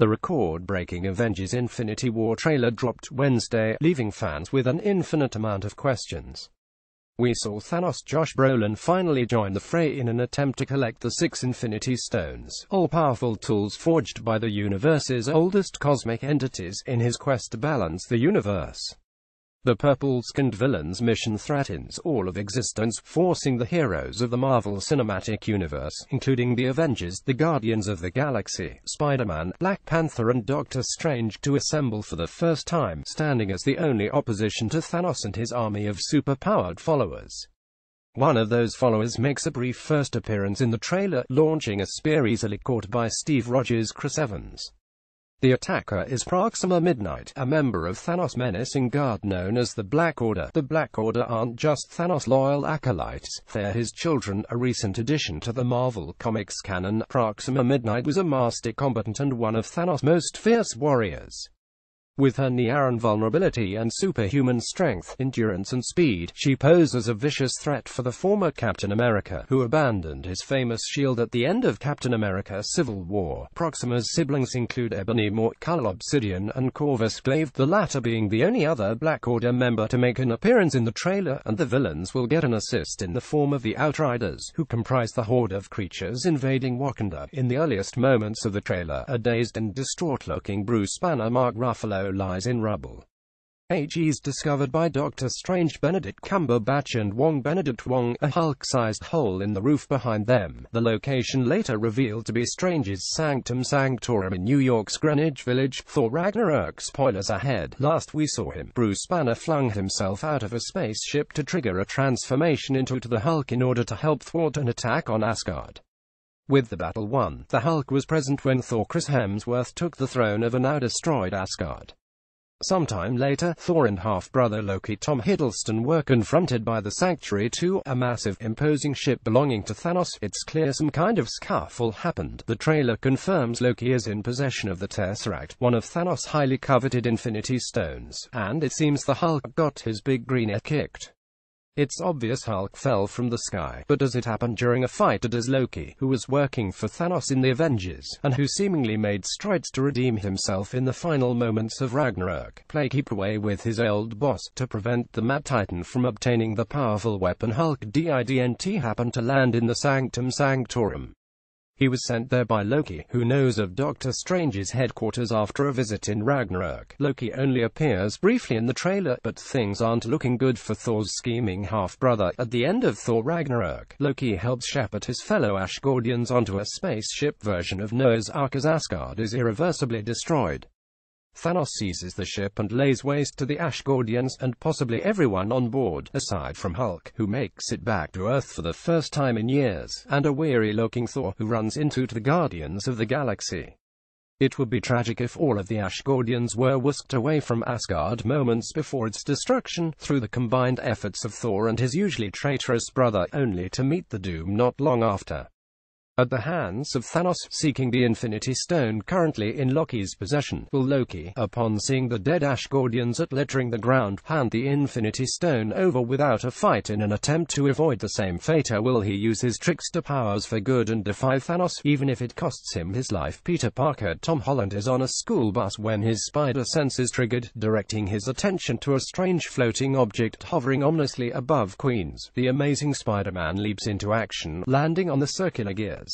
The record-breaking Avengers Infinity War trailer dropped Wednesday, leaving fans with an infinite amount of questions. We saw Thanos' Josh Brolin finally join the fray in an attempt to collect the 6 Infinity Stones, all-powerful tools forged by the universe's oldest cosmic entities, in his quest to balance the universe. The purple-skinned villain's mission threatens all of existence, forcing the heroes of the Marvel Cinematic Universe, including the Avengers, the Guardians of the Galaxy, Spider-Man, Black Panther and Doctor Strange, to assemble for the first time, standing as the only opposition to Thanos and his army of super-powered followers. One of those followers makes a brief first appearance in the trailer, launching a spear easily caught by Steve Rogers' Chris Evans. The attacker is Proxima Midnight, a member of Thanos' menacing guard known as the Black Order. The Black Order aren't just Thanos' loyal acolytes, they're his children, a recent addition to the Marvel Comics canon. Proxima Midnight was a master combatant and one of Thanos' most fierce warriors. With her near invulnerability and superhuman strength, endurance and speed, she poses a vicious threat for the former Captain America, who abandoned his famous shield at the end of Captain America Civil War. Proxima's siblings include Ebony Maw, Cull Obsidian and Corvus Glaive, the latter being the only other Black Order member to make an appearance in the trailer, and the villains will get an assist in the form of the Outriders, who comprise the horde of creatures invading Wakanda. In the earliest moments of the trailer, a dazed and distraught-looking Bruce Banner Mark Ruffalo lies in rubble. He's discovered by Doctor Strange, Benedict Cumberbatch and Benedict Wong, a Hulk-sized hole in the roof behind them. The location later revealed to be Strange's Sanctum Sanctorum in New York's Greenwich Village. Thor Ragnarok spoilers ahead. Last we saw him, Bruce Banner flung himself out of a spaceship to trigger a transformation into the Hulk in order to help thwart an attack on Asgard. With the battle won, the Hulk was present when Thor Chris Hemsworth took the throne of a now-destroyed Asgard. Sometime later, Thor and half-brother Loki Tom Hiddleston were confronted by the Sanctuary 2, a massive, imposing ship belonging to Thanos. It's clear some kind of scuffle happened. The trailer confirms Loki is in possession of the Tesseract, one of Thanos' highly coveted Infinity Stones, and it seems the Hulk got his big green ass kicked. It's obvious Hulk fell from the sky, but does it happen during a fight, or does Loki, who was working for Thanos in the Avengers, and who seemingly made strides to redeem himself in the final moments of Ragnarok, play keep away with his old boss, to prevent the Mad Titan from obtaining the powerful weapon Hulk didn't happen to land in the Sanctum Sanctorum? He was sent there by Loki, who knows of Doctor Strange's headquarters after a visit in Ragnarok. Loki only appears briefly in the trailer, but things aren't looking good for Thor's scheming half-brother. At the end of Thor Ragnarok, Loki helps shepherd his fellow Asgardians onto a spaceship version of Noah's Ark as Asgard is irreversibly destroyed. Thanos seizes the ship and lays waste to the Asgardians, and possibly everyone on board, aside from Hulk, who makes it back to Earth for the first time in years, and a weary-looking Thor, who runs into the Guardians of the Galaxy. It would be tragic if all of the Asgardians were whisked away from Asgard moments before its destruction, through the combined efforts of Thor and his usually traitorous brother, only to meet the doom not long after. At the hands of Thanos, seeking the Infinity Stone currently in Loki's possession. Will Loki, upon seeing the dead Asgardians littering the ground, hand the Infinity Stone over without a fight in an attempt to avoid the same fate, or will he use his trickster powers for good and defy Thanos, even if it costs him his life? Peter Parker Tom Holland is on a school bus when his spider sense is triggered, directing his attention to a strange floating object hovering ominously above Queens. The Amazing Spider-Man leaps into action, landing on the circular gears.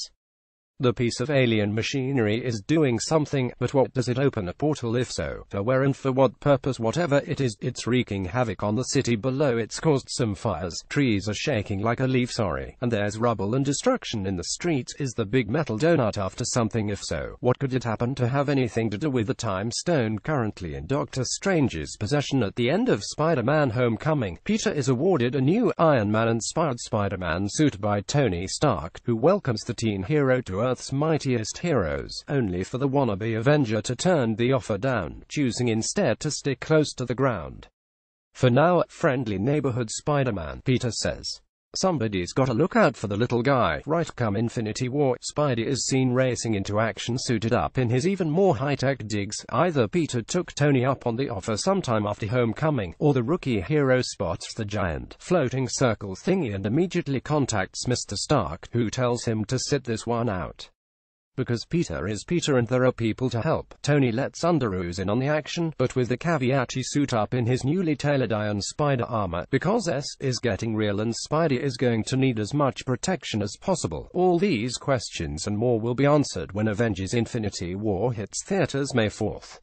The piece of alien machinery is doing something, but what? Does it open a portal? If so, for where and for what purpose? Whatever it is, it's wreaking havoc on the city below. It's caused some fires, trees are shaking like a leaf, and there's rubble and destruction in the streets. Is the big metal donut after something? If so, what could it happen to have anything to do with the Time Stone currently in Doctor Strange's possession? At the end of Spider-Man Homecoming, Peter is awarded a new Iron Man-inspired Spider-Man suit by Tony Stark, who welcomes the teen hero to Earth's mightiest heroes, only for the wannabe Avenger to turn the offer down, choosing instead to stick close to the ground. For now, friendly neighborhood Spider-Man, Peter says. Somebody's gotta look out for the little guy. Right come Infinity War, Spidey is seen racing into action suited up in his even more high-tech digs. Either Peter took Tony up on the offer sometime after Homecoming, or the rookie hero spots the giant floating circle thingy and immediately contacts Mr. Stark, who tells him to sit this one out. Because Peter is Peter and there are people to help. Tony lets Underoos in on the action, but with the caveat he suit up in his newly tailored Iron Spider armor, because S is getting real and Spidey is going to need as much protection as possible. All these questions and more will be answered when Avengers Infinity War hits theaters May 4th.